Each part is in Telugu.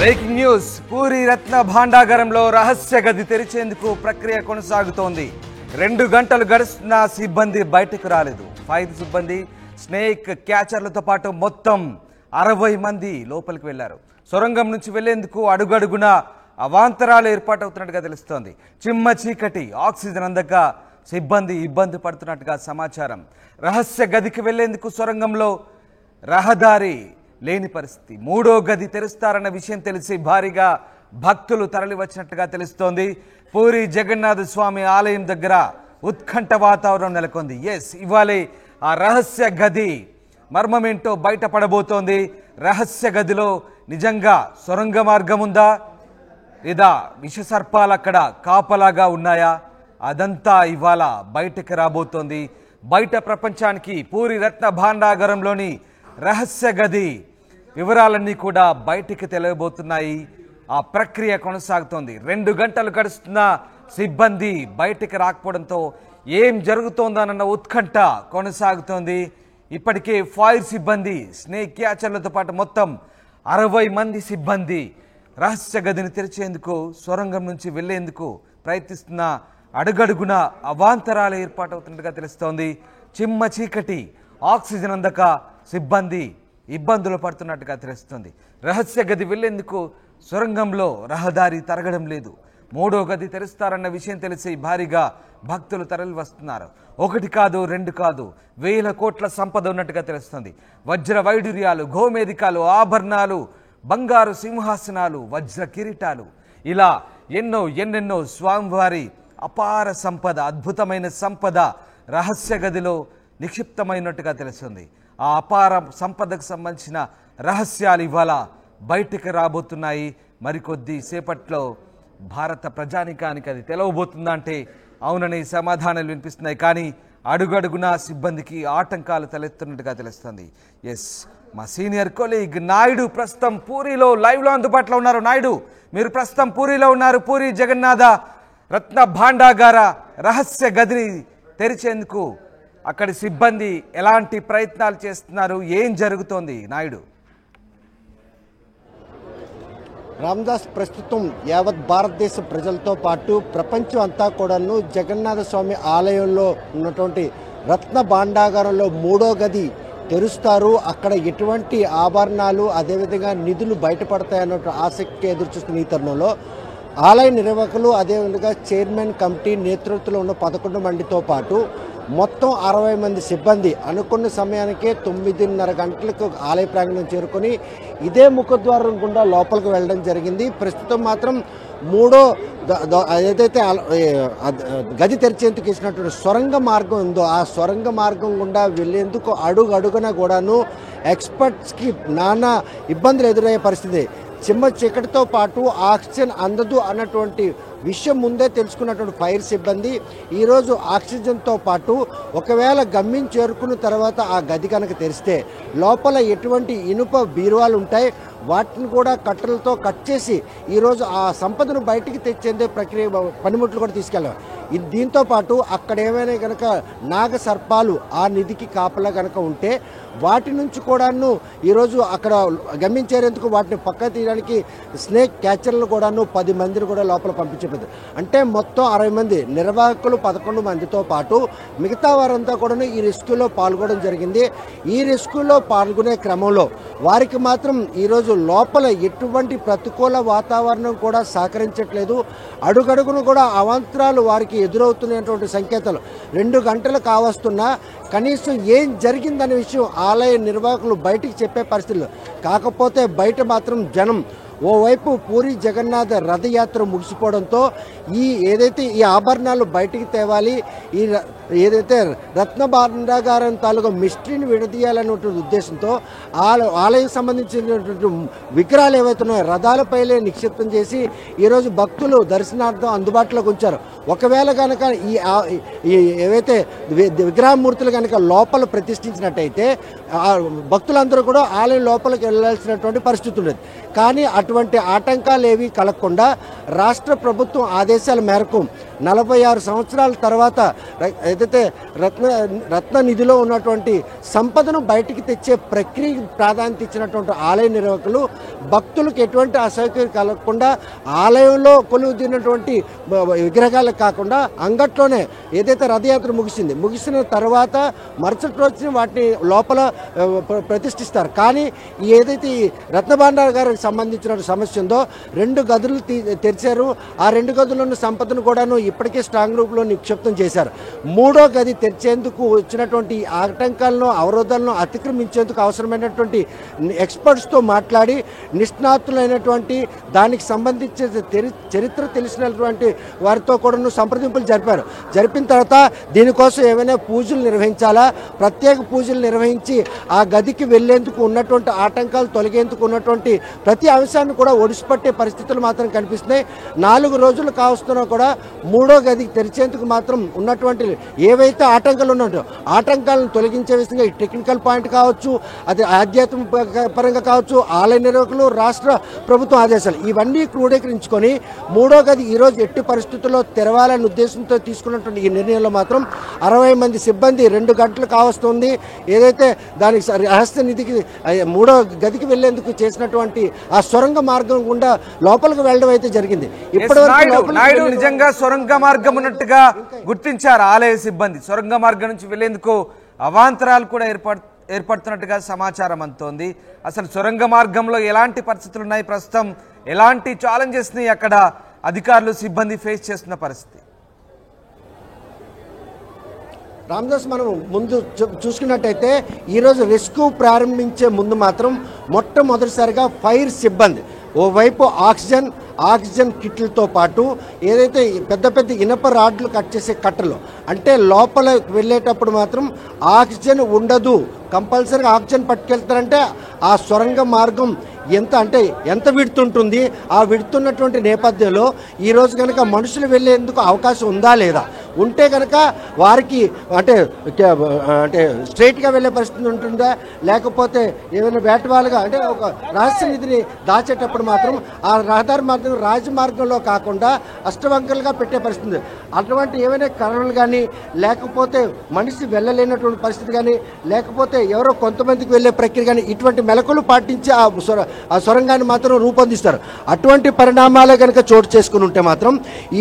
బ్రేకింగ్ న్యూస్ పూరి రత్న భాండాగారంలో రహస్య గది తెరిచేందుకు ప్రక్రియ కొనసాగుతోంది. 2 గంటలు గడుస్తున్న సిబ్బంది బయటకు రాలేదు. ఫైర్ సిబ్బంది, స్నేక్ క్యాచర్లతో పాటు మొత్తం 60 మంది లోపలికి వెళ్లారు. సొరంగం నుంచి వెళ్లేందుకు అడుగడుగున అవాంతరాలు ఏర్పాటవుతున్నట్టుగా తెలుస్తోంది. చిమ్మ చీకటి, ఆక్సిజన్ అందక సిబ్బంది ఇబ్బంది పడుతున్నట్టుగా సమాచారం. రహస్య గదికి వెళ్లేందుకు సొరంగంలో రహదారి లేని పరిస్థితి. 3వ గది తెరుస్తారన్న విషయం తెలిసి భారీగా భక్తులు తరలి వచ్చినట్టుగా తెలుస్తోంది. పూరి జగన్నాథ స్వామి ఆలయం దగ్గర ఉత్కంఠ వాతావరణం నెలకొంది. ఇవాళ ఆ రహస్య గది మర్మమేంటో బయటపడబోతోంది. రహస్య గదిలో నిజంగా సొరంగ మార్గం ఉందా లేదా విషసర్పాలు అక్కడ కాపలాగా ఉన్నాయా? అదంతా ఇవాళ బయటకు రాబోతోంది. బయట ప్రపంచానికి పూరి రత్న భాండాగారంలోని రహస్య గది వివరాలన్నీ కూడా బయటికి తెలియబోతున్నాయి. ఆ ప్రక్రియ కొనసాగుతోంది. 2 గంటలు గడుస్తున్న సిబ్బంది బయటికి రాకపోవడంతో ఏం జరుగుతోందన్న ఉత్కంఠ కొనసాగుతోంది. ఇప్పటికే ఫైర్ సిబ్బంది, స్నేక్ క్యాచర్లతో పాటు మొత్తం 60 మంది సిబ్బంది రహస్య గదిని తెరిచేందుకు సొరంగం నుంచి వెళ్లేందుకు ప్రయత్నిస్తున్న అడుగడుగున అవాంతరాలు ఏర్పాటవుతున్నట్టుగా తెలుస్తోంది. చిమ్మ చీకటి, ఆక్సిజన్ అందక సిబ్బంది ఇబ్బందులు పడుతున్నట్టుగా తెలుస్తుంది. రహస్య గది వెళ్లేందుకు సొరంగంలో రహదారి తరగడం లేదు. 3వ గది తెరుస్తారన్న విషయం తెలిసి భారీగా భక్తులు తరలి వస్తున్నారు. 1 కాదు, 2 కాదు, 1000 కోట్ల సంపద ఉన్నట్టుగా తెలుస్తుంది. వజ్ర వైడూర్యాలు, గోమేధికాలు, ఆభరణాలు, బంగారు సింహాసనాలు, వజ్ర కిరీటాలు, ఇలా ఎన్నెన్నో స్వామివారి అపార సంపద, అద్భుతమైన సంపద రహస్య గదిలో నిక్షిప్తమైనట్టుగా తెలుస్తుంది. ఆ అపార సంపదకు సంబంధించిన రహస్యాలు ఇవాళ బయటకు రాబోతున్నాయి. మరికొద్ది సేపట్లో భారత ప్రజానికానికి అది తెలవబోతుందా అంటే అవునని సమాధానాలు వినిపిస్తున్నాయి. కానీ అడుగడుగునా సిబ్బందికి ఆటంకాలు తలెత్తున్నట్టుగా తెలుస్తుంది. మా సీనియర్ కొలీగ్ నాయుడు ప్రస్తుతం పూరిలో లైవ్లో అందుబాటులో ఉన్నారు. నాయుడు, మీరు ప్రస్తుతం పూరిలో ఉన్నారు. పూరి జగన్నాథ రత్న భాండాగార రహస్య గదిని తెరిచేందుకు అక్కడి సిబ్బంది ఎలాంటి ప్రయత్నాలు చేస్తున్నారు, ఏం జరుగుతోంది నాయుడు? రామదాస్, ప్రస్తుతం యావత్ భారతదేశ ప్రజలతో పాటు ప్రపంచం అంతా కూడాను జగన్నాథ స్వామి ఆలయంలో ఉన్నటువంటి రత్న భాండాగారంలో 3వ గది తెరుస్తారు. అక్కడ ఎటువంటి ఆభరణాలు, అదేవిధంగా నిధులు బయటపడతాయన్న ఆసక్తి ఎదురుచూస్తున్న ఈ తరుణంలో ఆలయ నిర్వాహకులు, అదేవిధంగా చైర్మన్ కమిటీ నేతృత్వంలో ఉన్న 11 మందితో పాటు మొత్తం 60 మంది సిబ్బంది అనుకున్న సమయానికే 9:30 గంటలకు ఆలయ ప్రాంగణం చేరుకొని ఇదే ముఖద్వారం గుండా లోపలికి వెళ్ళడం జరిగింది. ప్రస్తుతం మాత్రం 3వ ఏదైతే గది తెరిచేందుకు ఇచ్చినటువంటి సొరంగ మార్గం ఉందో ఆ సొరంగ మార్గం గుండా వెళ్ళేందుకు అడుగడుగున కూడాను ఎక్స్పర్ట్స్కి నానా ఇబ్బందులు ఎదురయ్యే పరిస్థితి. చిమ్మ చీకటితో పాటు ఆక్సిజన్ అందదు అన్నటువంటి విషయం ముందే తెలుసుకున్నటువంటి ఫైర్ సిబ్బంది ఈరోజు ఆక్సిజన్తో పాటు ఒకవేళ గమ్యం చేరుకున్న తర్వాత ఆ గది కనుక తెరిస్తే లోపల ఎటువంటి ఇనుప బీరువాలు ఉంటాయి, వాటిని కూడా కట్టెలతో కట్ చేసి ఈరోజు ఆ సంపదను బయటికి తెచ్చేందుకు ప్రక్రియ పనిముట్లు కూడా తీసుకెళ్ళారు. దీంతో పాటు అక్కడ ఏమైనా కనుక నాగ సర్పాలు ఆ నిధికి కాపలా కనుక ఉంటే వాటి నుంచి కూడాను ఈరోజు అక్కడ గమనించేందుకు వాటిని పక్క తీయడానికి స్నేక్ క్యాచర్లు కూడాను 10 మందిని కూడా లోపల పంపించేది. అంటే మొత్తం 60 మంది నిర్వాహకులు 11 మందితో పాటు మిగతా వారంతా కూడా ఈ రిస్కులో పాల్గొనడం జరిగింది. ఈ రిస్కులో పాల్గొనే క్రమంలో వారికి మాత్రం ఈరోజు లోపల ఎటువంటి ప్రతికూల వాతావరణం కూడా సహకరించట్లేదు. అడుగడుగును కూడా అవాంతరాలు వారికి ఎదురవుతున్నటువంటి సంకేతాలు 2 గంటలు కావస్తున్నా కనీసం ఏం జరిగిందనే విషయం ఆలయ నిర్వాహకులు బయటికి చెప్పే పరిస్థితులు. కాకపోతే బయట మాత్రం జనం ఓవైపు పూరి జగన్నాథ రథయాత్ర ముగిసిపోవడంతో ఏదైతే ఈ ఆభరణాలు బయటికి తేవాలి, ఈ ఏదైతే రత్న భాండాగారం తాలూకా మిస్టరీని విడదీయాలనేటువంటి ఉద్దేశంతో ఆలయం సంబంధించినటువంటి విగ్రహాలు ఏవైతే ఉన్నాయో రథాలపైలే నిక్షిప్తం చేసి ఈరోజు భక్తులు దర్శనార్థం అందుబాటులోకి ఉంచారు. ఒకవేళ కనుక ఈ ఏవైతే విగ్రహమూర్తులు కనుక లోపల ప్రతిష్ఠించినట్టయితే భక్తులందరూ కూడా ఆలయం లోపలికి వెళ్ళాల్సినటువంటి పరిస్థితి ఉండేది. కానీ అటువంటి ఆటంకాలు ఏవి కలగకుండా రాష్ట్ర ప్రభుత్వం ఆదేశాల మేరకు 46 సంవత్సరాల తర్వాత ఏదైతే రత్న నిధిలో ఉన్నటువంటి సంపదను బయటికి తెచ్చే ప్రక్రియ ప్రాధాన్యత ఇచ్చినటువంటి ఆలయ నిర్వాహకులు భక్తులకు ఎటువంటి అసౌకర్యం కలగకుండా ఆలయంలో కొలువుదీరినటువంటి విగ్రహాలకు కాకుండా అంగట్లోనే ఏదైతే రథయాత్ర ముగిసిన తర్వాత మరుసటి రోజున వాటిని లోపల ప్రతిష్ఠిస్తారు. కానీ ఏదైతే ఈ రత్నభాండాగారికి సంబంధించిన సమస్య ఉందో 2 గదులు తెరిచారు. ఆ 2 గదులను సంపదను కూడాను ఇప్పటికే స్ట్రాంగ్ రూపులో నిక్షిప్తం చేశారు. 3వ గది తెరిచేందుకు వచ్చినటువంటి ఆటంకాలను అవరోధాలను అతిక్రమించేందుకు అవసరమైనటువంటి ఎక్స్పర్ట్స్తో మాట్లాడి నిష్ణాతులైనటువంటి దానికి సంబంధించిన చరిత్ర తెలిసినటువంటి వారితో కూడా సంప్రదింపులు జరిపిన తర్వాత దీనికోసం ఏమైనా పూజలు నిర్వహించాలా, ప్రత్యేక పూజలు నిర్వహించి ఆ గదికి వెళ్లేందుకు ఉన్నటువంటి ఆటంకాలు తొలగేందుకు ఉన్నటువంటి ప్రతి అంశాన్ని కూడా ఒడిసిపట్టే పరిస్థితులు మాత్రం కనిపిస్తున్నాయి. 4 రోజులు కావస్తున్నా కూడా 3వ గదికి తెరిచేందుకు మాత్రం ఉన్నటువంటి ఏవైతే ఆటంకాలు ఉన్నాయో ఆటంకాలను తొలగించే విధంగా ఈ టెక్నికల్ పాయింట్ కావచ్చు, అది ఆధ్యాత్మిక పరంగా కావచ్చు, ఆలయ నిర్వాహకులు, రాష్ట్ర ప్రభుత్వం ఆదేశాలు ఇవన్నీ క్రోడీకరించుకొని 3వ గది ఈరోజు ఎట్టి పరిస్థితుల్లో తెరవాలనే ఉద్దేశంతో తీసుకున్నటువంటి ఈ నిర్ణయంలో మాత్రం 60 మంది సిబ్బంది 2 గంటలు కావస్తుంది. ఏదైతే దానికి రహస్య నిధికి 3వ గదికి వెళ్లేందుకు చేసినటువంటి ఆ సొరంగ మార్గం గుండా లోపలికి వెళ్ళడం అయితే జరిగింది. నాయుడు నిజంగా సొరంగ మార్గం ఉన్నట్టుగా గుర్తించారు ఆలయ సిబ్బంది. సొరంగ మార్గం నుంచి వెళ్లేందుకు అవాంతరాలు కూడా ఏర్పడుతున్నట్టుగా సమాచారం అందుతోంది. అసలు సొరంగ మార్గంలో ఎలాంటి పరిస్థితులు ఉన్నాయి, ప్రస్తుతం ఎలాంటి ఛాలెంజెస్ ని అక్కడ అధికారులు సిబ్బంది ఫేస్ చేస్తున్న పరిస్థితి? రామదాస్, మనం ముందు చూసుకున్నట్టయితే ఈరోజు రెస్క్యూ ప్రారంభించే ముందు మాత్రం మొట్టమొదటిసారిగా ఫైర్ సిబ్బంది ఓవైపు ఆక్సిజన్ కిట్లతో పాటు ఏదైతే పెద్ద ఇనప రాడ్లు కట్ చేసే కట్టలు అంటే లోపల వెళ్ళేటప్పుడు మాత్రం ఆక్సిజన్ ఉండదు, కంపల్సరీగా ఆక్సిజన్ పట్టుకెళ్తారంటే ఆ సొరంగ మార్గం ఎంత విడుతుంటుంది, ఆ విడుతున్నటువంటి నేపథ్యంలో ఈరోజు కనుక మనుషులు వెళ్ళేందుకు అవకాశం ఉందా లేదా, ఉంటే కనుక వారికి అంటే స్ట్రైట్గా వెళ్ళే పరిస్థితి ఉంటుందా, లేకపోతే ఏమైనా వేటవాలుగా అంటే ఒక రహస్య నిధిని దాచేటప్పుడు మాత్రం ఆ రహదారి మార్గం రాజమార్గంలో కాకుండా అష్టవంకలుగా పెట్టే పరిస్థితి. అటువంటి ఏమైనా కారణాలు కానీ లేకపోతే మనిషి వెళ్ళలేనటువంటి పరిస్థితి కానీ లేకపోతే ఎవరో కొంతమందికి వెళ్ళే ప్రక్రియ కానీ ఇటువంటి మెలకులు పాటించి ఆ సొరంగాన్ని మాత్రం రూపొందిస్తారు. అటువంటి పరిణామాలే కనుక చోటు చేసుకుని ఉంటే మాత్రం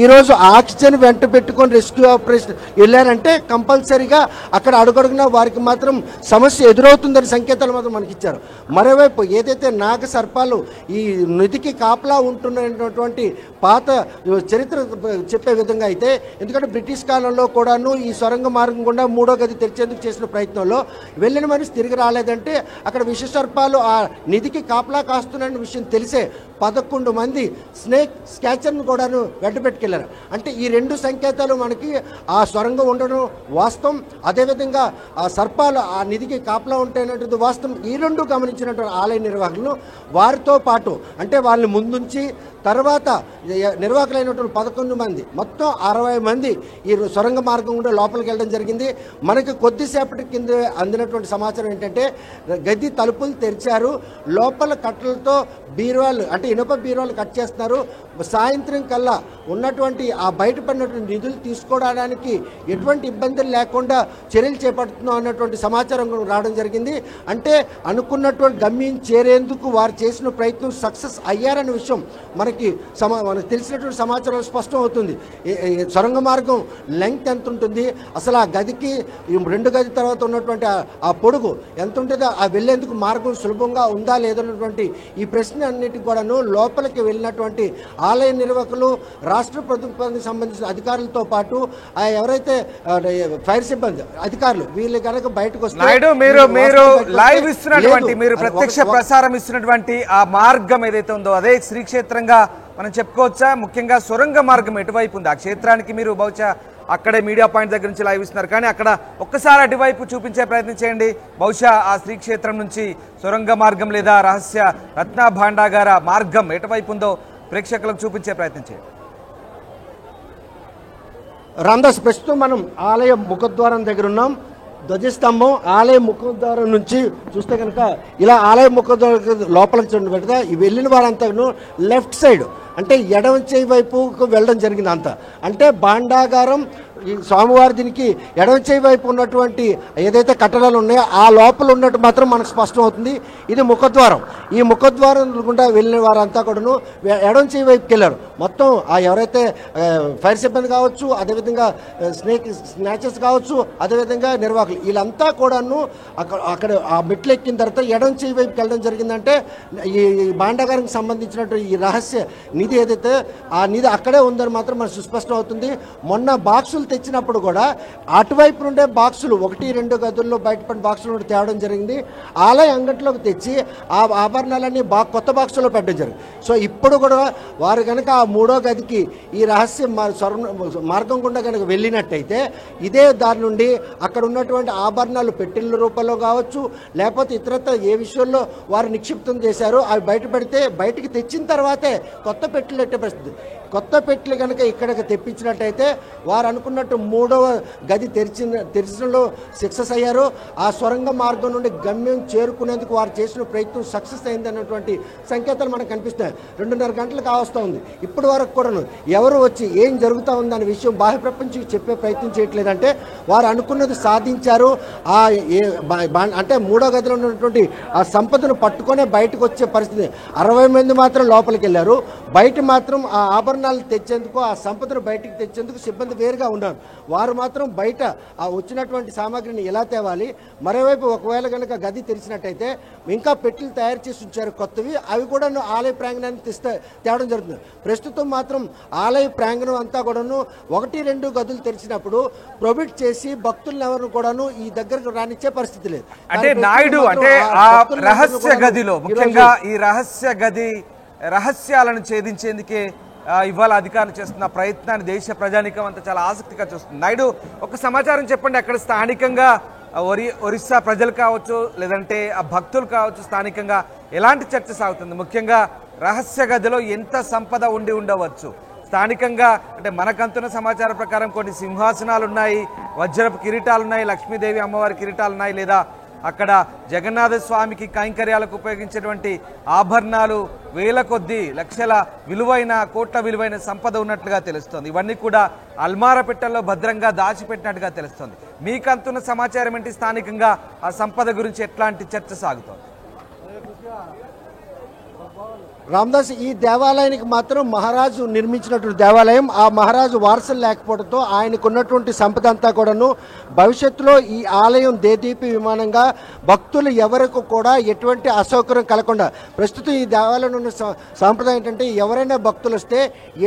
ఈరోజు ఆక్సిజన్ వెంట పెట్టుకొని రెస్క్యూ ఆపరేషన్ వెళ్ళారంటే కంపల్సరీగా అక్కడ అడుగడుగునా వారికి మాత్రం సమస్య ఎదురవుతుందని సంకేతాలు మాత్రం మనకి ఇచ్చారు. మరోవైపు ఏదైతే నాగ సర్పాలు ఈ నదికి కాపలా ఉంటున్నటువంటి పాత చరిత్ర చెప్పే విధంగా అయితే, ఎందుకంటే బ్రిటిష్ కాలంలో కూడాను ఈ సొరంగ మార్గం గుండా 3వ గది తెరిచేందుకు చేసిన ప్రయత్నంలో వెళ్ళిన మనిషి తిరిగి రాలేదంటే అక్కడ విష సర్పాలు ఆ నిధికి కాపలా కాస్తున్న విషయం తెలిసే 11 మంది స్నేక్ స్కాచర్ను కూడాను వెంటబెట్టుకెళ్లారు. అంటే ఈ 2 సంకేతాలు మనకి ఆ సొరంగం ఉండడం వాస్తవం, అదేవిధంగా ఆ సర్పాలు ఆ నిధికి కాపలా ఉంటాయనేది వాస్తవం. ఈ 2 గమనించినటువంటి ఆలయ నిర్వాహకులు వారితో పాటు అంటే వాళ్ళని ముందుంచి తర్వాత నిర్వాహకులైనటువంటి 11 మంది మొత్తం 60 మంది ఈ సొరంగ మార్గం కూడా లోపలికి వెళ్ళడం జరిగింది. మనకి కొద్దిసేపటి కింద అందినటువంటి సమాచారం ఏంటంటే గది తలుపులు తెరిచారు, లోపల కట్టలతో బీరువాలు అంటే ఇనుప బీరువాలు కట్ చేస్తున్నారు. సాయంత్రం కల్లా ఉన్నటువంటి ఆ బయటపడినటువంటి నిధులు తీసుకోవడానికి ఎటువంటి ఇబ్బందులు లేకుండా చర్యలు చేపడుతున్నాం అన్నటువంటి సమాచారం రావడం జరిగింది. అంటే అనుకున్నటువంటి గమ్యం చేరేందుకు వారు చేసిన ప్రయత్నం సక్సెస్ అయ్యారనే విషయం మనకి తెలిసినటువంటి సమాచారం స్పష్టం అవుతుంది. సొరంగ మార్గం లెంగ్త్ ఎంత ఉంటుంది, అసలు ఆ గదికి 2 గది తర్వాత ఉన్నటువంటి ఆ పొడుగు ఎంత ఉంటుందో ఆ వెళ్ళేందుకు మార్గం సులభంగా ఉందా లేదన్నటువంటి ఈ ప్రశ్న అన్నిటికి కూడాను లోపలికి వెళ్ళినటువంటి ఆలయ నిర్వాహకులు, రాష్ట్ర ప్రభుత్వానికి సంబంధించిన అధికారులతో పాటు ఎవరైతే ఫైర్ సిబ్బంది అధికారులు వీళ్ళు కనుక బయటకు వస్తే మీరు ప్రత్యక్ష ప్రసారం ఇస్తున్నటువంటి ఆ మార్గం ఏదైతే ఉందో అదే శ్రీక్షేత్రంగా మనం చెప్పుకోవచ్చా? ముఖ్యంగా సొరంగ మార్గం ఎటువైపు ఉంది? ఆ క్షేత్రానికి మీరు బహుశా అక్కడే మీడియా పాయింట్ దగ్గర నుంచి లైవ్ ఇస్తున్నారు, కానీ అక్కడ ఒక్కసారి అటువైపు చూపించే ప్రయత్నం చేయండి. బహుశా ఆ శ్రీక్షేత్రం నుంచి సొరంగ మార్గం లేదా రహస్య రత్న భాండాగార మార్గం ఎటువైపు ఉందో ప్రేక్షకులకు చూపించే ప్రయత్నం చేయండి. రామదాస్, ప్రస్తుతం మనం ఆలయ ముఖద్వారం దగ్గర ఉన్నాం. ధ్వజస్తంభం ఆలయ ముఖద్వారం నుంచి చూస్తే కనుక ఇలా ఆలయ ముఖద్వారం లోపలికి పెడతా ఈ వెళ్ళిన వారంతా లెఫ్ట్ సైడ్ అంటే ఎడమ చేయి వైపుకు వెళ్ళడం జరిగింది అంతా. అంటే భాండాగారం ఈ స్వామివారి దీనికి ఎడమ చేయి వైపు ఉన్నటువంటి ఏదైతే కట్టడాలు ఉన్నాయో ఆ లోపల ఉన్నట్టు మాత్రం మనకు స్పష్టం అవుతుంది. ఇది ముఖద్వారం. ఈ ముఖద్వారం గుండా వెళ్ళిన వారంతా కూడాను ఎడమ చేయి వైపుకి వెళ్ళారు. మొత్తం ఎవరైతే ఫైర్ సిబ్బంది కావచ్చు, అదేవిధంగా స్నాచర్స్ కావచ్చు, అదేవిధంగా నిర్వాహకులు వీళ్ళంతా కూడాను అక్కడ ఆ మెట్లు ఎక్కిన తర్వాత ఎడమ చేయి వైపుకి వెళ్ళడం జరిగిందంటే ఈ భాండాగారానికి సంబంధించినటువంటి ఈ రహస్య నిధి ఏదైతే ఆ నిధి అక్కడే ఉందని మాత్రం మనకు సుస్పష్టం అవుతుంది. మొన్న బాక్సులు తెచ్చినప్పుడు కూడా అటువైపు నుండే బాక్సులు 1-2 గదుల్లో బయటపడిన బాక్సులు నుండి తేవడం జరిగింది. ఆలయ అంగట్లోకి తెచ్చి ఆ ఆభరణాలన్నీ కొత్త బాక్సులో పెట్టడం జరిగింది. సో ఇప్పుడు కూడా వారు కనుక ఆ 3వ గదికి ఈ రహస్య మార్గం గుండా కనుక వెళ్ళినట్టయితే ఇదే దారి నుండి అక్కడ ఉన్నటువంటి ఆభరణాలు పెట్టిళ్ళ రూపంలో కావచ్చు, లేకపోతే ఇతరత్ర ఏ విషయంలో వారు నిక్షిప్తం చేశారో అవి బయట పెడితే బయటికి తెచ్చిన తర్వాతే కొత్త పెట్టెలు పెట్టే పరిస్థితి. కొత్త పెట్టెలు కనుక ఇక్కడికి తెప్పించినట్టయితే వారు అనుకున్నట్టు 3వ గది తెరిచడంలో సక్సెస్ అయ్యారు. ఆ సొరంగ మార్గం నుండి గమ్యం చేరుకునేందుకు వారు చేసిన ప్రయత్నం సక్సెస్ అయింది అన్నటువంటి సంకేతాలు మనకు కనిపిస్తాయి. 2:30 గంటలు కావస్తూ ఉంది. ఇప్పటి వరకు కూడాను ఎవరు వచ్చి ఏం జరుగుతూ ఉందనే విషయం బాహ్య ప్రపంచం చెప్పే ప్రయత్నం చేయట్లేదంటే వారు అనుకున్నది సాధించారు. అంటే 3వ గదిలో ఉన్నటువంటి ఆ సంపదను పట్టుకొనే బయటకు వచ్చే పరిస్థితి. 60 మంది మాత్రం లోపలికి వెళ్ళారు. బయట మాత్రం ఆ ఆభరణాలు తెచ్చేందుకు, ఆ సంపదను బయటికి తెచ్చేందుకు సిబ్బంది వేరుగా ఉన్నారు. వారు మాత్రం బయట ఆ వచ్చినటువంటి సామాగ్రిని ఎలా తేవాలి, మరోవైపు ఒకవేళ కనుక గది తెరిచినట్టయితే ఇంకా పెట్టెలు తయారు చేసి ఉంచారు కొత్తవి, అవి కూడా ఆలయ ప్రాంగణానికి తేవడం జరుగుతుంది. ప్రస్తుతం మాత్రం ఆలయ ప్రాంగణం అంతా కూడాను 1-2 గదులు తెరిచినప్పుడు ప్రొబిట్ చేసి భక్తులను ఎవరు కూడాను ఈ దగ్గరకు రానిచ్చే పరిస్థితి లేదు. అంటే నాయుడు అంటే ఆ రహస్య గదిలో ముఖ్యంగా ఈ రహస్య గది రహస్యాలను ఛేదించేందుకే ఇవాళ అధికారులు చేస్తున్న ప్రయత్నాన్ని దేశ ప్రజానీకం అంతా చాలా ఆసక్తిగా చూస్తుంది. నాయుడు ఒక సమాచారం చెప్పండి, అక్కడ స్థానికంగా ఒరిస్సా ప్రజలు కావచ్చు, లేదంటే ఆ భక్తులు కావచ్చు, స్థానికంగా ఎలాంటి చర్చ సాగుతుంది? ముఖ్యంగా రహస్య గదిలో ఎంత సంపద ఉండి ఉండవచ్చు? స్థానికంగా అంటే మనకంతున్న సమాచారం ప్రకారం కొన్ని సింహాసనాలు ఉన్నాయి, వజ్రపు కిరీటాలు ఉన్నాయి, లక్ష్మీదేవి అమ్మవారి కిరీటాలు ఉన్నాయి, లేదా అక్కడ జగన్నాథ స్వామికి కైంకర్యాలకు ఉపయోగించేటువంటి ఆభరణాలు వేల కొద్దీ లక్షల విలువైన కోట్ల విలువైన సంపద ఉన్నట్లుగా తెలుస్తోంది. ఇవన్నీ కూడా అల్మారా పెట్టెల్లో భద్రంగా దాచిపెట్టినట్టుగా తెలుస్తోంది. మీకు అంతున్న సమాచారం ఏంటి? స్థానికంగా ఆ సంపద గురించి ఎట్లాంటి చర్చ సాగుతోంది? రామదాస్, ఈ దేవాలయానికి మాత్రం మహారాజు నిర్మించినటువంటి దేవాలయం. ఆ మహారాజు వారసులు లేకపోవడంతో ఆయనకు ఉన్నటువంటి సంపద అంతా కూడాను భవిష్యత్తులో ఈ ఆలయం దేదీపి విమానంగా భక్తులు ఎవరికి కూడా ఎటువంటి అసౌకర్యం కలగకుండా, ప్రస్తుతం ఈ దేవాలయంలో ఉన్న సాంప్రదాయం ఏంటంటే ఎవరైనా భక్తులు వస్తే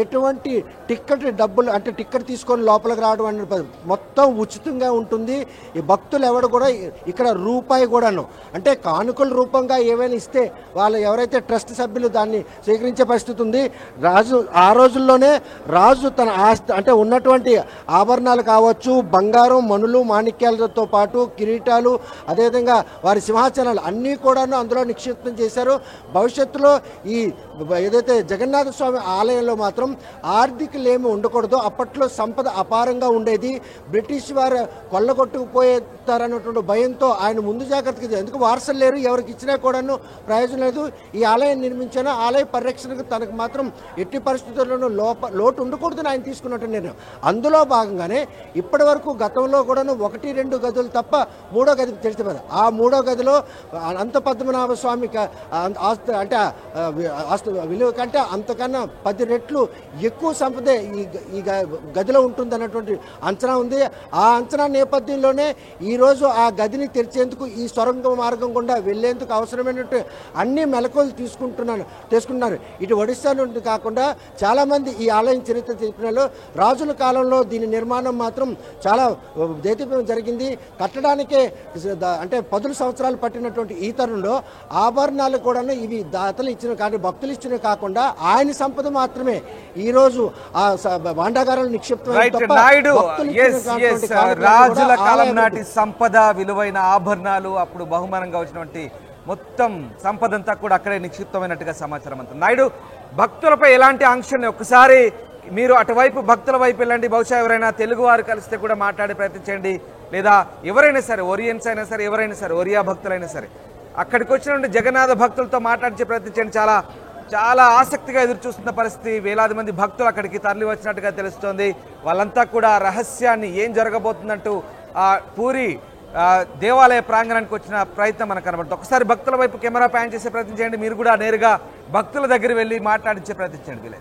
ఎటువంటి టిక్కెట్ డబ్బులు అంటే టిక్కెట్ తీసుకొని లోపలికి రావడం అనేది మొత్తం ఉచితంగా ఉంటుంది. ఈ భక్తులు ఎవరు కూడా ఇక్కడ రూపాయి కూడాను అంటే కానుకల రూపంగా ఏవైనా ఇస్తే వాళ్ళు ఎవరైతే ట్రస్ట్ సభ్యులు దాన్ని స్వీకరించే పరిస్థితి ఉంది. రాజు ఆ రోజుల్లోనే రాజు తన ఆస్తి అంటే ఉన్నటువంటి ఆభరణాలు కావచ్చు, బంగారం, మణులు, మాణిక్యాలతో పాటు కిరీటాలు, అదేవిధంగా వారి సింహాసనాలు అన్నీ కూడాను అందులో నిక్షిప్తం చేశారు. భవిష్యత్తులో ఈ ఏదైతే జగన్నాథ స్వామి ఆలయంలో మాత్రం ఆర్థికలేమి ఉండకూడదు. అప్పట్లో సంపద అపారంగా ఉండేది. బ్రిటిష్ వారు కొల్లగొట్టుకుపోతారన్నటువంటి భయంతో ఆయన ముందు జాగ్రత్తగా, ఎందుకు వారసులు లేరు, ఎవరికి ఇచ్చినా కూడాను ప్రయోజనం లేదు, ఈ ఆలయం నిర్మించిన ఆలయ పరిరక్షణకు తనకు మాత్రం ఎట్టి పరిస్థితుల్లోనూ లోటు ఉండకూడదని ఆయన తీసుకున్నట్టు నిర్ణయం. అందులో భాగంగానే ఇప్పటి వరకు గతంలో కూడాను 1-2 గదులు తప్ప 3వ గది తెరిచిపోయారు. ఆ 3వ గదిలో అనంత పద్మనాభ స్వామికి అంటే విలువ కంటే అంతకన్నా 10 రెట్లు ఎక్కువ సంపదే ఈ గదిలో ఉంటుంది అన్నటువంటి అంచనా ఉంది. ఆ అంచనా నేపథ్యంలోనే ఈరోజు ఆ గదిని తెరిచేందుకు ఈ సొరంగ మార్గం గుండా వెళ్లేందుకు అవసరమైనట్టు అన్ని మెలకువలు తీసుకున్నారు. ఇటు ఒడిశా నుండి కాకుండా చాలామంది ఈ ఆలయం చరిత్ర చెప్పిన రాజుల కాలంలో దీని నిర్మాణం మాత్రం చాలా దేదీప్యం జరిగింది. కట్టడానికే అంటే 10 సంవత్సరాలు పట్టినటువంటి ఈ తరుణంలో ఆభరణాలు కూడా ఇవి దాతలు ఇచ్చిన కానీ భక్తులు ఇచ్చినవి కాకుండా ఆయన సంపద మాత్రమే ఈరోజు ఆ భాండాగారాలు నిక్షిప్తం. రాజుల కాలం నాటి సంపద, విలువైన ఆభరణాలు, అప్పుడు బహుమానంగా వచ్చినటువంటి మొత్తం సంపదంతా కూడా అక్కడే నిక్షిప్తమైనట్టుగా సమాచారం అంతా. నాయుడు, భక్తులపై ఎలాంటి ఆంక్షల్ని ఒక్కసారి మీరు అటువైపు భక్తుల వైపు వెళ్ళండి, బహుశా ఎవరైనా తెలుగు వారు కలిస్తే కూడా మాట్లాడే ప్రయత్నించండి, లేదా ఎవరైనా సరే ఒరియన్స్ అయినా సరే ఎవరైనా సరే ఒరియా భక్తులైనా సరే అక్కడికి వచ్చినటువంటి జగన్నాథ భక్తులతో మాట్లాడించే ప్రయత్నించండి. చాలా చాలా ఆసక్తిగా ఎదురు చూస్తున్న పరిస్థితి. వేలాది మంది భక్తులు అక్కడికి తరలి వచ్చినట్టుగా తెలుస్తోంది. వాళ్ళంతా కూడా రహస్యాన్ని ఏం జరగబోతుందంటూ పూరి దేవాలయ ప్రాంగణానికి వచ్చిన ప్రయత్నం మనకు కనబడుతుంది. ఒకసారి భక్తుల వైపు కెమెరా ప్యాన్ చేసే ప్రయత్నం చేయండి. మీరు కూడా నేరుగా భక్తుల దగ్గర వెళ్ళి మాట్లాడించే ప్రయత్నం చేయండి. వీలే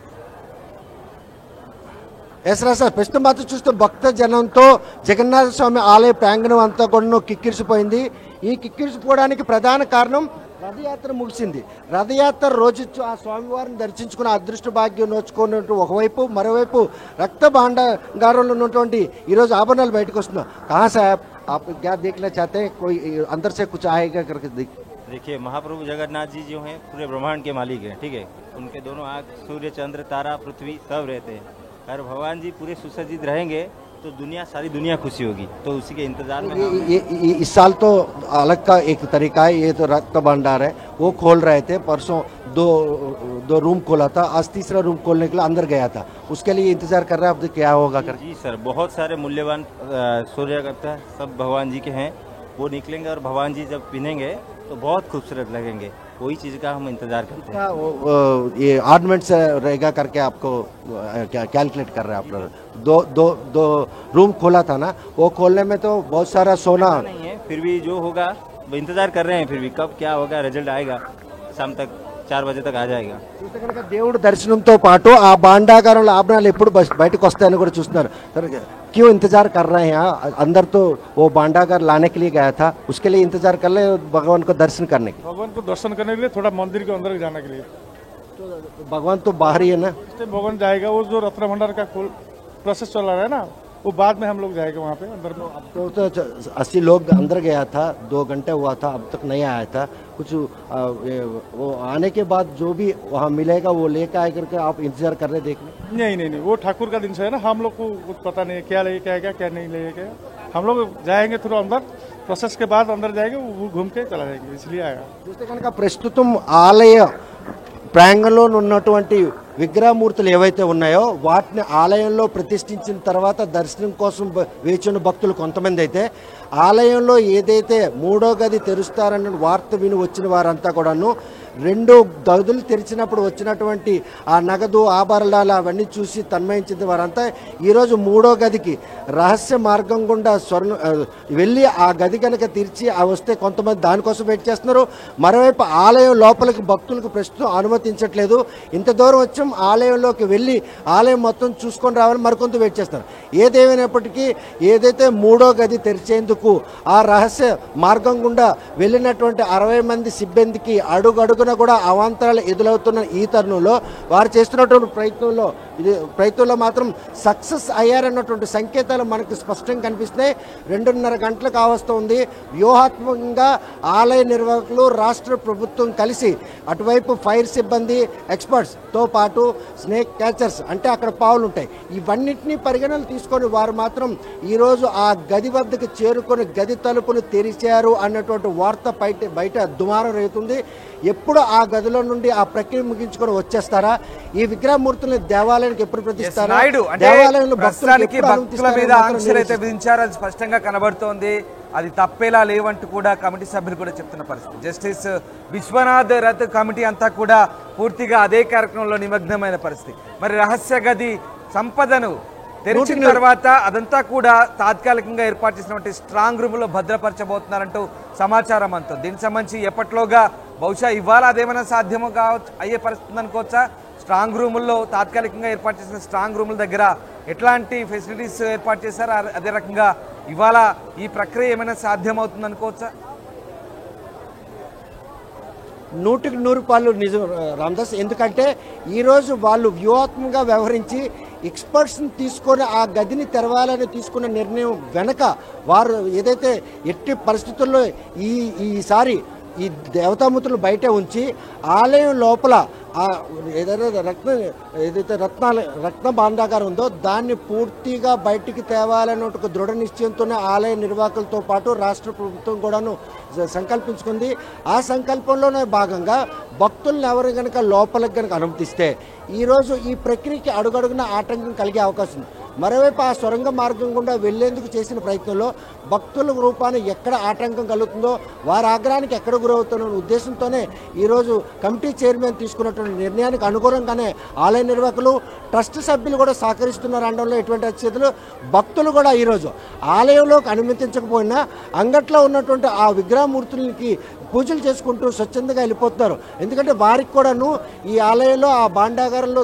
సార్ ప్రస్తుతం మాత్రం చూస్తే భక్త జనంతో జగన్నాథ స్వామి ఆలయ ప్రాంగణం అంతా కూడా కిక్కిరిసిపోయింది. ఈ కిక్కిరిసిపోవడానికి ప్రధాన కారణం రథయాత్ర ముగిసింది. రథయాత్ర రోజు ఆ స్వామివారిని దర్శించుకున్న అదృష్ట భాగ్యం నోచుకున్నట్టు ఒకవైపు, మరోవైపు రక్త భాండాగారంలో ఉన్నటువంటి ఈరోజు ఆభరణాలు బయటకు వస్తున్నాం. कहाँ से आप क्या देखना चाहते हैं? कोई अंदर से कुछ आएगा करके देखिए, महाप्रभु जगन्नाथ जी जो हैं पूरे ब्रह्मांड के मालिक हैं, ठीक है। उनके दोनों आँख सूर्य, चंद्र, तारा, पृथ्वी सब रहते हैं। अगर भगवान जी पूरे सुसज्जित रहेंगे तो सारी दुनिया खुशी होगी। तो उसी के इंतजार में इस साल तो अलग का एक तरीका है। ये तो रक्त भंडार है, वो खोल रहे थे। परसों दो रूम खोला था, आज तीसरा रूम खोलने के लिए अंदर गया था। उसके लिए इंतजार कर रहे हैं अब क्या होगा कर। जी सर, बहुत सारे मूल्यवान सूर्यकर्ता सब भगवान जी के हैं, वो निकलेंगे और भगवान जी जब पिनेंगे तो बहुत खूबसूरत लगेंगे। वही चीज़ का हम इंतजार करते हैं। ये ऑर्नामेंट्स रहेगा करके आपको कैलकुलेट कर रहे हैं आप लोग? दो रूम खोला था ना, वो खोलने में तो बहुत सारा सोना नहीं है, फिर भी जो होगा इंतजार कर रहे हैं। फिर भी कब क्या होगा, रिजल्ट आएगा शाम तक 4 बजे तक आ जाएगा। చూస్తే కనుక దేవుడు దర్శనంతో పాటు ఆ భాండాగారంలో ఆభరణాలు ఎప్పుడు బయటకు వస్తాయని కూడా చూస్తున్నారు. क्यों इंतजार कर रहे हैं? अंदर तो वो भांडागार लाने के लिए गया था, उसके लिए इंतजार कर ले भगवान को दर्शन करने के। भगवान को दर्शन करने के लिए, थोड़ा मंदिर के अंदर जाने के लिए। तो भगवान तो बाहर ही है ना, भगवान जाएगा। वो जो रत्न भंडार का प्रोसेस चल रहा है ना, वो बाद में हम लोग जाएंगे वहाँ पे अंदर में। तो 80 लोग अंदर गया था, 2 घंटे हुआ था, अब तक नहीं आया था कुछ। वो आने के बाद जो भी वहाँ मिलेगा वो लेकर आए करके आप इंतजार कर रहे देखने? नहीं, वो ठाकुर का दिन से है ना, हम लोग को कुछ पता नहीं है क्या लेके आएगा क्या नहीं लेके। हम लोग जाएंगे थोड़ा अंदर, प्रोसेस के बाद अंदर जाएंगे, वो घूम के चला जाएंगे, इसलिए आएगा। చూస్తే కనుక ప్రస్తుతం ఆలయ ప్రాంగణంలో ఉన్నటువంటి విగ్రహమూర్తులు ఏవైతే ఉన్నాయో వాటిని ఆలయంలో ప్రతిష్ఠించిన తర్వాత దర్శనం కోసం వేచి ఉన్న భక్తులు కొంతమంది అయితే, ఆలయంలో ఏదైతే 3వ గది తెరుస్తారన్న వార్త విని వచ్చిన వారంతా కూడాను 2 గదులు తెరిచినప్పుడు వచ్చినటువంటి ఆ నగదు ఆభరణాలు అవన్నీ చూసి తన్మయించిన వారంతా ఈరోజు 3వ గదికి రహస్య మార్గం గుండా వెళ్ళి ఆ గది కనుక తెరిచి వస్తే కొంతమంది దానికోసం వెయిట్ చేస్తున్నారు. మరోవైపు ఆలయం లోపలికి భక్తులకు ప్రస్తుతం అనుమతించట్లేదు. ఇంత దూరం వచ్చాం, ఆలయంలోకి వెళ్ళి ఆలయం మొత్తం చూసుకొని రావాలని మరికొంత వెయిట్ చేస్తున్నారు. ఏదేమైనప్పటికీ ఏదైతే 3వ గది తెరిచేందుకు ఆ రహస్య మార్గం గుండా వెళ్ళినటువంటి 60 మంది సిబ్బందికి అడుగడుగున కూడా అవాంతరాలు ఎదురవుతున్న ఈ తరుణంలో వారు చేస్తున్నటువంటి ప్రయత్నంలో మాత్రం సక్సెస్ అయ్యారన్నటువంటి సంకేతాలు మనకు స్పష్టంగా కనిపిస్తున్నాయి. 2:30 గంటలు కావస్తుంది. వ్యూహాత్మకంగా ఆలయ నిర్వాహకులు, రాష్ట్ర ప్రభుత్వం కలిసి అటువైపు ఫైర్ సిబ్బంది, ఎక్స్పర్ట్స్తో పాటు స్నేక్ క్యాచర్స్ అంటే అక్కడ పావులు ఉంటాయి, ఇవన్నింటినీ పరిగణనలు తీసుకొని వారు మాత్రం ఈరోజు ఆ గది వద్దకు చేరుకొని గది తలుపులు తెరిచారు అన్నటువంటి వార్త బయట దుమారం రేగుతుంది. ఎప్పుడు ఆ గదిలో నుండి ఆ ప్రక్రియ ముగించుకొని వచ్చేస్తారా? ఈ విగ్రహమూర్తులను దేవాలయానికి ఎప్పుడు ప్రతిస్తారా? దేవాలయంలో భక్తుల మీద ఆంక్షలు అయితే విధించారు, అది స్పష్టంగా కనబడుతోంది. అది తప్పేలా లేవంటూ కూడా కమిటీ సభ్యులు కూడా చెప్తున్న పరిస్థితి. జస్టిస్ విశ్వనాథ్ రథ్ కమిటీ అంతా కూడా పూర్తిగా అదే కార్యక్రమంలో నిమగ్నమైన పరిస్థితి. మరి రహస్య గది సంపదను తెరిచిన తర్వాత అదంతా కూడా తాత్కాలికంగా ఏర్పాటు చేసినటువంటి స్ట్రాంగ్ రూమ్ లో భద్రపరచబోతున్నారంటూ సమాచారం అంతా. దీనికి సంబంధించి ఎప్పట్లోగా బహుశా ఇవాళ అదేమైనా సాధ్యమో కావచ్చు, అయ్యే పరిస్థితి అనుకోవచ్చా? స్ట్రాంగ్ రూముల్లో తాత్కాలికంగా ఏర్పాటు చేసిన స్ట్రాంగ్ రూముల దగ్గర ఎట్లాంటి ఫెసిలిటీస్ ఏర్పాటు చేశారు? అదే రకంగా ఇవాళ ఈ ప్రక్రియ ఏమైనా సాధ్యమవుతుంది అనుకోవచ్చా? 100% నిజం రామదాస్. ఎందుకంటే ఈరోజు వాళ్ళు వ్యూహాత్మకంగా వ్యవహరించి ఎక్స్పర్ట్స్ని తీసుకొని ఆ గదిని తెరవాలని తీసుకున్న నిర్ణయం వెనక వారు ఏదైతే ఎట్టి పరిస్థితుల్లో ఈసారి ఈ దేవతామూర్తులు బయట ఉంచి ఆలయం లోపల ఏదైతే రత్న భాండాగారం ఉందో దాన్ని పూర్తిగా బయటికి తేవాలనే ఒక దృఢ నిశ్చయంతోనే ఆలయ నిర్వాహకులతో పాటు రాష్ట్ర ప్రభుత్వం కూడాను సంకల్పించుకుంది. ఆ సంకల్పంలోనే భాగంగా భక్తులను ఎవరు కనుక లోపలికి కనుక అనుమతిస్తే ఈరోజు ఈ ప్రక్రియకి అడుగడుగున ఆటంకం కలిగే అవకాశం ఉంది. మరోవైపు ఆ సొరంగ మార్గం గుండా వెళ్లేందుకు చేసిన ప్రయత్నంలో భక్తుల రూపాన్ని ఎక్కడ ఆటంకం కలుగుతుందో వారి ఆగ్రహానికి ఎక్కడ గురవుతున్న ఉద్దేశంతోనే ఈరోజు కమిటీ చైర్మన్ తీసుకున్నటువంటి నిర్ణయానికి అనుగుణంగానే ఆలయ నిర్వాహకులు ట్రస్ట్ సభ్యులు కూడా సహకరిస్తున్నారు అనడంలో ఎటువంటి అతిశయతలు. భక్తులు కూడా ఈరోజు ఆలయంలోకి అనుమతించకపోయినా అంగట్లో ఉన్నటువంటి ఆ విగ్రహమూర్తులకి పూజలు చేసుకుంటూ స్వచ్ఛందంగా వెళ్ళిపోతున్నారు. ఎందుకంటే వారికి కూడాను ఈ ఆలయంలో ఆ భాండాగారంలో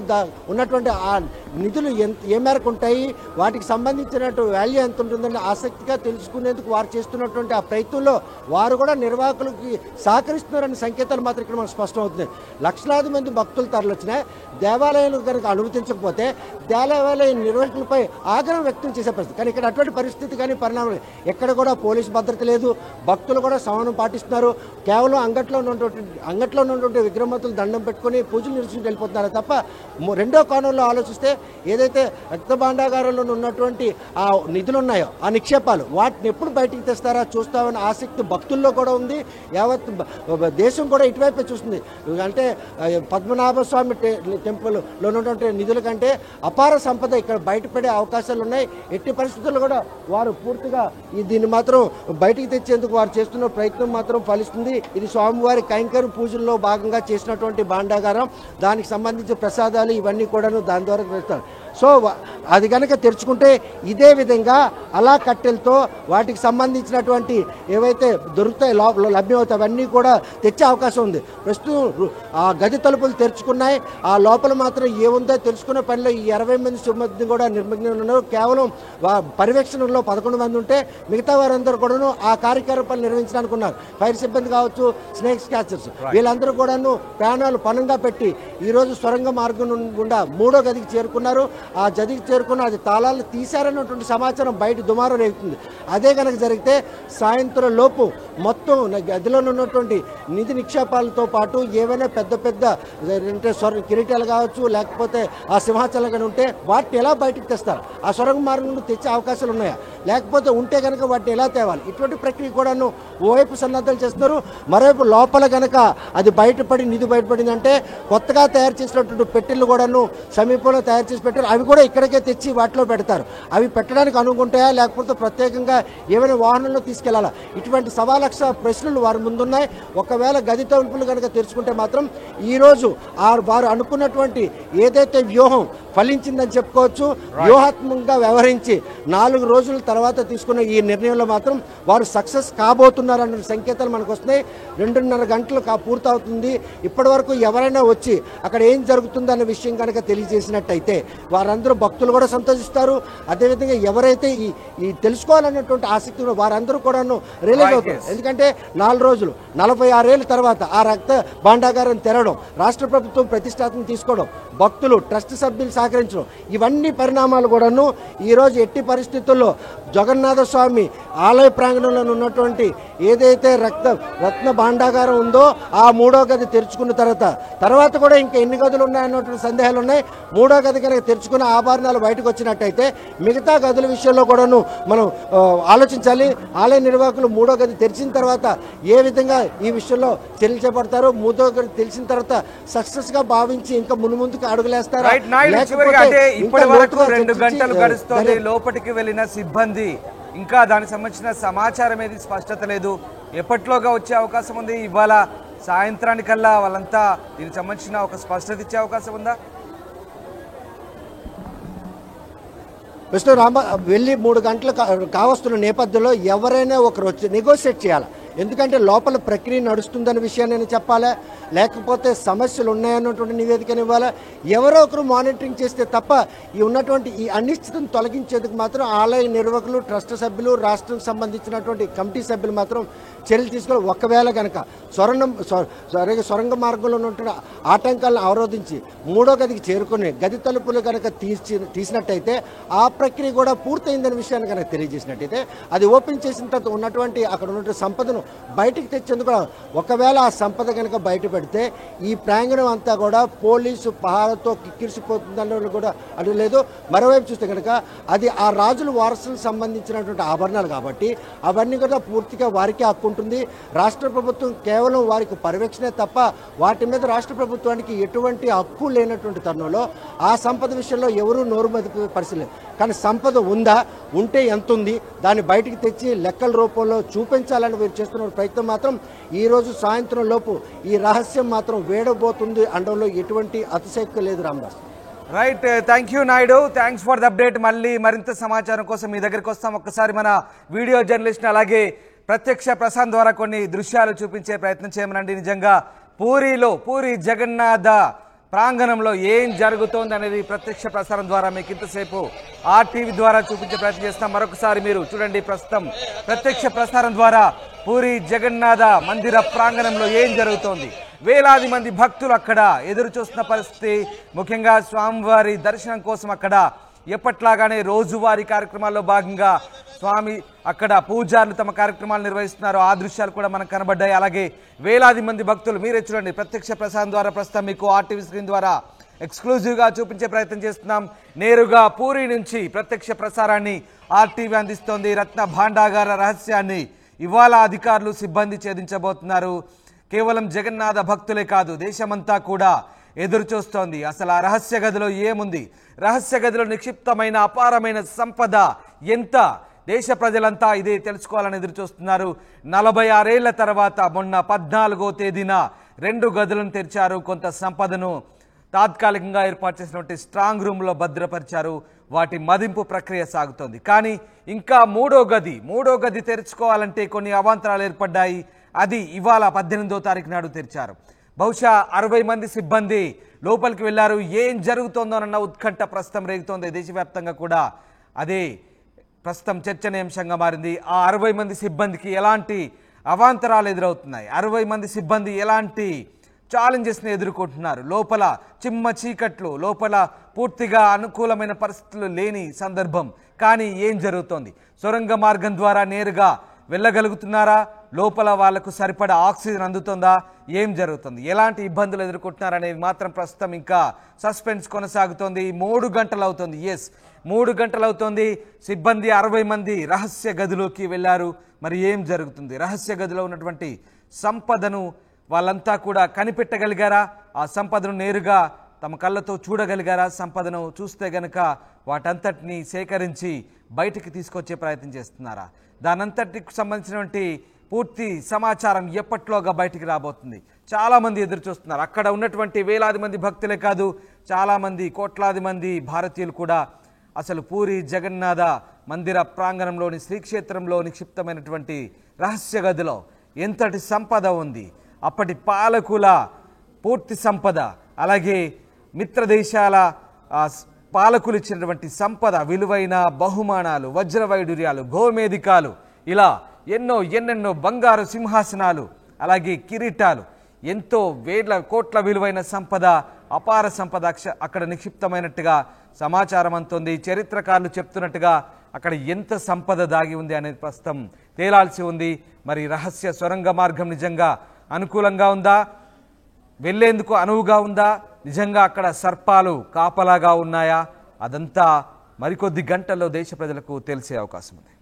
ఉన్నటువంటి ఆ నిధులు ఏ మేరకు ఉంటాయి, వాటికి సంబంధించినట్టు వాల్యూ ఎంత ఉంటుందని ఆసక్తిగా తెలుసుకునేందుకు వారు చేస్తున్నటువంటి ఆ ప్రయత్నంలో వారు కూడా నిర్వాహకులకి సహకరిస్తున్నారనే సంకేతాలు మాత్రం ఇక్కడ మనకు స్పష్టం అవుతున్నాయి. లక్షలాది మంది భక్తులు తరలివచ్చినాయి. దేవాలయాలు కనుక అనుమతించకపోతే దేవాలయ నిర్వాహకులపై ఆగ్రహం వ్యక్తం చేసే పరిస్థితి. కానీ ఇక్కడ అటువంటి పరిస్థితి కానీ పరిణామం ఎక్కడ కూడా పోలీసు భద్రత లేదు. భక్తులు కూడా సహనం పాటిస్తున్నారు. కేవలం అంగట్లో ఉన్నటువంటి విగ్రహమతులు దండం పెట్టుకుని పూజలు నిర్వహించి వెళ్ళిపోతున్నారు తప్ప రెండో కోణంలో ఆలోచిస్తే ఏదైతే రక్త భాండాగారంలో ఉన్నటువంటి ఆ నిధులు ఉన్నాయో ఆ నిక్షేపాలు వాటిని ఎప్పుడు బయటికి తెస్తారా చూస్తామని ఆసక్తి భక్తుల్లో కూడా ఉంది. యావత్ దేశం కూడా ఇటువైపే చూస్తుంది. అంటే పద్మనాభ స్వామి టెంపుల్లో ఉన్నటువంటి నిధుల కంటే అపార సంపద ఇక్కడ బయటపడే అవకాశాలు ఉన్నాయి. ఎట్టి పరిస్థితుల్లో కూడా వారు పూర్తిగా దీన్ని మాత్రం బయటికి తెచ్చేందుకు వారు చేస్తున్న ప్రయత్నం మాత్రం ఫలిస్తుంది. ఇది స్వామివారి కైంకర్య పూజల్లో భాగంగా చేసినటువంటి భాండాగారం. దానికి సంబంధించిన ప్రసాదాలు ఇవన్నీ కూడాను దాని ద్వారా వేస్తారు. సో అది కనుక తెరుచుకుంటే ఇదే విధంగా అలా కట్టెలతో వాటికి సంబంధించినటువంటి ఏవైతే దొరుకుతాయి లభ్యమవుతాయి అవన్నీ కూడా తెచ్చే అవకాశం ఉంది. ప్రస్తుతం ఆ గది తలుపులు తెరుచుకున్నాయి. ఆ లోపల మాత్రం ఏముందో తెలుసుకునే పనిలో ఈ 20 మంది సిబ్బంది కూడా నిర్మగ్నం ఉన్నారు. కేవలం పర్యవేక్షణలో 11 మంది ఉంటే మిగతా వారందరూ కూడాను ఆ కార్యకలాపాలు నిర్వహించడానికి ఉన్నారు. ఫైర్ సిబ్బంది కావచ్చు, స్నేక్స్ క్యాచర్స్ వీళ్ళందరూ కూడాను ప్రాణాలు పణంగా పెట్టి ఈరోజు సొరంగ మార్గం గుండా 3వ గదికి చేరుకున్నారు. ఆ గదికి చేరుకున్న అది తాళాలు తీశారన్నటువంటి సమాచారం బయట దుమారం రేగుతుంది. అదే కనుక జరిగితే సాయంత్రం లోపు మొత్తం గదిలో ఉన్నటువంటి నిధి నిక్షేపాలతో పాటు ఏవైనా పెద్ద పెద్ద అంటే కిరీటాలు కావచ్చు లేకపోతే ఆ సింహాచలం కానీ ఉంటే వాటిని ఎలా బయటకు తెస్తారు? ఆ సొరంగ మార్గం నుండి తెచ్చే అవకాశాలు ఉన్నాయా? లేకపోతే ఉంటే కనుక వాటిని ఎలా తేవాలి? ఇటువంటి ప్రక్రియ కూడాను ఓవైపు సన్నద్ధాలు చేస్తున్నారు. మరోవైపు లోపల కనుక అది బయటపడి నిధి బయటపడిందంటే కొత్తగా తయారు చేసినటువంటి పెట్టెలు కూడాను సమీపంలో తయారు చేసి పెట్టారు. అవి కూడా ఇక్కడికే తెచ్చి వాటిలో పెడతారు. అవి పెట్టడానికి అనుకుంటాయా లేకపోతే ప్రత్యేకంగా ఏమైనా వాహనంలో తీసుకెళ్లాలా? ఇటువంటి సవాలక్ష ప్రశ్నలు వారి ముందున్నాయి. ఒకవేళ గది తలుపులు కనుక తెరుచుకుంటే మాత్రం ఈరోజు వారు అనుకున్నటువంటి ఏదైతే వ్యూహం ఫలించిందని చెప్పుకోవచ్చు. వ్యూహాత్మకంగా వ్యవహరించి 4 రోజుల తర్వాత తీసుకున్న ఈ నిర్ణయంలో మాత్రం వారు సక్సెస్ కాబోతున్నారన్న సంకేతాలు మనకు వస్తున్నాయి. 2.5 గంటలు పూర్తవుతుంది. ఇప్పటి వరకు ఎవరైనా వచ్చి అక్కడ ఏం జరుగుతుందన్న విషయం కనుక తెలియజేసినట్టయితే వారందరూ భక్తులు కూడా సంతోషిస్తారు. అదేవిధంగా ఎవరైతే ఈ తెలుసుకోవాలన్నటువంటి ఆసక్తి ఉన్న వారందరూ కూడాను రిలీజ్ అవుతారు. ఎందుకంటే 4 రోజులు 46 ఏళ్ళ తర్వాత ఆ రక్త భాండాగారం తెరవడం, రాష్ట్ర ప్రభుత్వం ప్రతిష్టాత్మకం తీసుకోవడం, భక్తులు ట్రస్ట్ సభ్యులు సహకరించడం ఇవన్నీ పరిణామాలు కూడాను ఈరోజు ఎట్టి పరిస్థితుల్లో జగన్నాథ స్వామి ఆలయ ప్రాంగణంలో ఉన్నటువంటి ఏదైతే రత్న భాండాగారం ఉందో ఆ 3వ గది తెరుచుకున్న తర్వాత కూడా ఇంకా ఎన్ని గదులు ఉన్నాయన్నటువంటి సందేహాలు ఉన్నాయి. 3వ గది కనుక తెరుచుకున్న ఆభరణాలు బయటకు వచ్చినట్టయితే మిగతా గదుల విషయంలో కూడాను మనం ఆలోచించాలి. ఆలయ నిర్వాహకులు 3వ గది తెరిచిన తర్వాత ఏ విధంగా ఈ విషయంలో చర్యలు చేపడతారో 3వ గది తెలిసిన తర్వాత సక్సెస్ గా భావించి ఇంకా ముందుకు అడుగులేస్తారా? ఇప్పటి వరకు 2 గంటలు గడుస్తోంది. లోపలికి వెళ్ళిన సిబ్బంది ఇంకా దానికి సంబంధించిన సమాచారం ఏది స్పష్టత లేదు. ఎప్పట్లోగా వచ్చే అవకాశం ఉంది? ఇవాళ సాయంత్రానికల్లా వాళ్ళంతా దీనికి సంబంధించిన ఒక స్పష్టత ఇచ్చే అవకాశం ఉందా? ప్రస్తుతం వెళ్ళి 3 గంటలు కావస్తున్న నేపథ్యంలో ఎవరైనా ఒకరు వచ్చి నెగోషియేట్ చేయాలి. ఎందుకంటే లోపల ప్రక్రియ నడుస్తుందన్న విషయాన్ని నేను చెప్పాలా, లేకపోతే సమస్యలు ఉన్నాయన్నటువంటి నివేదికను ఇవ్వాలా? ఎవరో ఒకరు మానిటరింగ్ చేస్తే తప్ప ఈ ఉన్నటువంటి ఈ అనిశ్చితిని తొలగించేందుకు మాత్రం ఆలయ నిర్వాహకులు, ట్రస్ట్ సభ్యులు, రాష్ట్రం సంబంధించినటువంటి కమిటీ సభ్యులు మాత్రం చర్యలు తీసుకొని ఒకవేళ కనుక సొరంగ మార్గంలో ఉన్నటువంటి ఆటంకాలను అవరోధించి 3వ గదికి చేరుకుని గది తలుపులు కనుక తీసినట్టయితే ఆ ప్రక్రియ కూడా పూర్తయిందనే విషయాన్ని కనుక తెలియజేసినట్టయితే అది ఓపెన్ చేసిన తర్వాత ఉన్నటువంటి అక్కడ ఉన్నటువంటి సంపదను బయటికి తెచ్చేందుకు ఒకవేళ ఆ సంపద కనుక బయట పెడితే ఈ ప్రాంగణం అంతా కూడా పోలీసు పహారాతో కిక్కిరిసిపోతుందని కూడా అది లేదు. మరోవైపు చూస్తే కనుక అది ఆ రాజుల వారసులకు సంబంధించినటువంటి ఆభరణాలు కాబట్టి అవన్నీ కూడా పూర్తిగా వారికే హక్కు ఉంటుంది. రాష్ట్ర ప్రభుత్వం కేవలం వారికి పర్యవేక్షణే తప్ప వాటి మీద రాష్ట్ర ప్రభుత్వానికి ఎటువంటి హక్కు లేనటువంటి తరుణంలో ఆ సంపద విషయంలో ఎవరూ నోరు మెదిపే పరిస్థితి లేదు. కానీ సంపద ఉందా, ఉంటే ఎంత ఉంది, దాన్ని బయటికి తెచ్చి లెక్కల రూపంలో చూపించాలని వీరు చేస్తున్న ప్రయత్నం మాత్రం ఈరోజు సాయంత్రం లోపు ఈ రహస్యం మాత్రం వేడబోతుంది అనడంలో ఎటువంటి అతిశయోక్తి లేదు. Ramadas right, thank you Naidu, thanks for the update. మళ్ళీ మరింత సమాచారం కోసం మీ దగ్గరికి వస్తాం. ఒక్కసారి మన వీడియో జర్నలిస్ట్ అలాగే ప్రత్యక్ష ప్రసారం ద్వారా కొన్ని దృశ్యాలు చూపించే ప్రయత్నం చేయమనండి. నిజంగా పూరి జగన్నాథ ప్రాంగణంలో ఏం జరుగుతోంది అనేది ప్రత్యక్ష ప్రసారం ద్వారా మీకు ఇంతసేపు RTV ద్వారా చూపించే ప్రయత్నం చేస్తాం. మరొకసారి మీరు చూడండి, ప్రస్తుతం ప్రత్యక్ష ప్రసారం ద్వారా పూరి జగన్నాథ మందిర ప్రాంగణంలో ఏం జరుగుతోంది. వేలాది మంది భక్తులు అక్కడ ఎదురు చూస్తున్న పరిస్థితి. ముఖ్యంగా స్వామివారి దర్శనం కోసం అక్కడ ఎప్పట్లాగానే రోజువారీ కార్యక్రమాల్లో భాగంగా స్వామి అక్కడ పూజారులు తమ కార్యక్రమాలు నిర్వహిస్తున్నారు. ఆ దృశ్యాలు కూడా మనకు కనబడ్డాయి. అలాగే వేలాది మంది భక్తులు మీరే చూడండి, ప్రత్యక్ష ప్రసారం ద్వారా ప్రస్తుతం మీకు RTV స్క్రీన్ ద్వారా ఎక్స్క్లూజివ్గా చూపించే ప్రయత్నం చేస్తున్నాం. నేరుగా పూరి నుంచి ప్రత్యక్ష ప్రసారాన్ని RTV అందిస్తోంది. రత్న భాండాగార రహస్యాన్ని ఇవాళ అధికారులు సిబ్బంది ఛేదించబోతున్నారు. కేవలం జగన్నాథ భక్తులే కాదు, దేశమంతా కూడా ఎదురు చూస్తోంది. అసలు ఆ రహస్య గదిలో ఏముంది, రహస్య గదిలో నిక్షిప్తమైన అపారమైన సంపద ఎంత, దేశ ప్రజలంతా ఇదే తెలుసుకోవాలని ఎదురు చూస్తున్నారు. 46 ఏళ్ల తర్వాత మొన్న 14వ తేదీన 2 గదులను తెరిచారు. కొంత సంపదను తాత్కాలికంగా ఏర్పాటు చేసినటువంటి స్ట్రాంగ్ రూమ్లో భద్రపరిచారు. వాటి మదింపు ప్రక్రియ సాగుతోంది. కానీ ఇంకా మూడో గది తెరుచుకోవాలంటే కొన్ని అవాంతరాలు ఏర్పడ్డాయి. అది ఇవాళ 18వ తారీఖు నాడు తెరిచారు. బహుశా 60 మంది సిబ్బంది లోపలికి వెళ్లారు. ఏం జరుగుతోందోనన్న ఉత్కంఠ ప్రస్తుతం రేగుతోంది దేశవ్యాప్తంగా కూడా. అదే ప్రస్తుతం చర్చనీయాంశంగా మారింది. ఆ 60 మంది సిబ్బందికి ఎలాంటి అవాంతరాలు ఎదురవుతున్నాయి, 60 మంది సిబ్బంది ఎలాంటి ఛాలెంజెస్ని ఎదుర్కొంటున్నారు, లోపల చిమ్మ చీకట్లు, లోపల పూర్తిగా అనుకూలమైన పరిస్థితులు లేని సందర్భం. కానీ ఏం జరుగుతోంది, సొరంగ మార్గం ద్వారా నేరుగా వెళ్ళగలుగుతున్నారా, లోపల వాళ్లకు సరిపడా ఆక్సిజన్ అందుతుందా, ఏం జరుగుతుంది, ఎలాంటి ఇబ్బందులు ఎదుర్కొంటున్నారనేది మాత్రం ప్రస్తుతం ఇంకా సస్పెన్స్ కొనసాగుతోంది. 3 గంటలు అవుతుంది. 3 గంటలు అవుతోంది. సిబ్బంది 60 మంది రహస్య గదిలోకి వెళ్ళారు. మరి ఏం జరుగుతుంది, రహస్య గదిలో ఉన్నటువంటి సంపదను వాళ్ళంతా కూడా కనిపెట్టగలిగారా, ఆ సంపదను నేరుగా తమ కళ్ళతో చూడగలిగారా, సంపదను చూస్తే గనక వాటంతటిని సేకరించి బయటికి తీసుకొచ్చే ప్రయత్నం చేస్తున్నారా, దానంతటికి సంబంధించినటువంటి పూర్తి సమాచారం ఎప్పట్లోగా బయటికి రాబోతుంది. చాలామంది ఎదురు చూస్తున్నారు. అక్కడ ఉన్నటువంటి వేలాది మంది భక్తులే కాదు, చాలామంది కోట్లాది మంది భారతీయులు కూడా అసలు పూరి జగన్నాథ మందిర ప్రాంగణంలోని శ్రీక్షేత్రంలో నిక్షిప్తమైనటువంటి రహస్య గదిలో ఎంతటి సంపద ఉంది, అప్పటి పాలకుల పూర్తి సంపద, అలాగే మిత్ర దేశాల పాలకులు ఇచ్చినటువంటి సంపద, విలువైన బహుమానాలు, వజ్ర వైడూర్యాలు, గోమేధికాలు, ఇలా ఎన్నెన్నో బంగారు సింహాసనాలు, అలాగే కిరీటాలు, ఎంతో వేల కోట్ల విలువైన సంపద, అపార సంపద అక్కడ నిక్షిప్తమైనట్టుగా సమాచారం అందుతుంది. చరిత్రకారులు చెప్తున్నట్టుగా అక్కడ ఎంత సంపద దాగి ఉంది అనేది ప్రస్తుతం తేలాల్సి ఉంది. మరి రహస్య సొరంగ మార్గం నిజంగా అనుకూలంగా ఉందా, వెళ్లేందుకు అనువుగా ఉందా, నిజంగా అక్కడ సర్పాలు కాపలాగా ఉన్నాయా, అదంతా మరికొద్ది గంటల్లో దేశ ప్రజలకు తెలిసే అవకాశం ఉంది.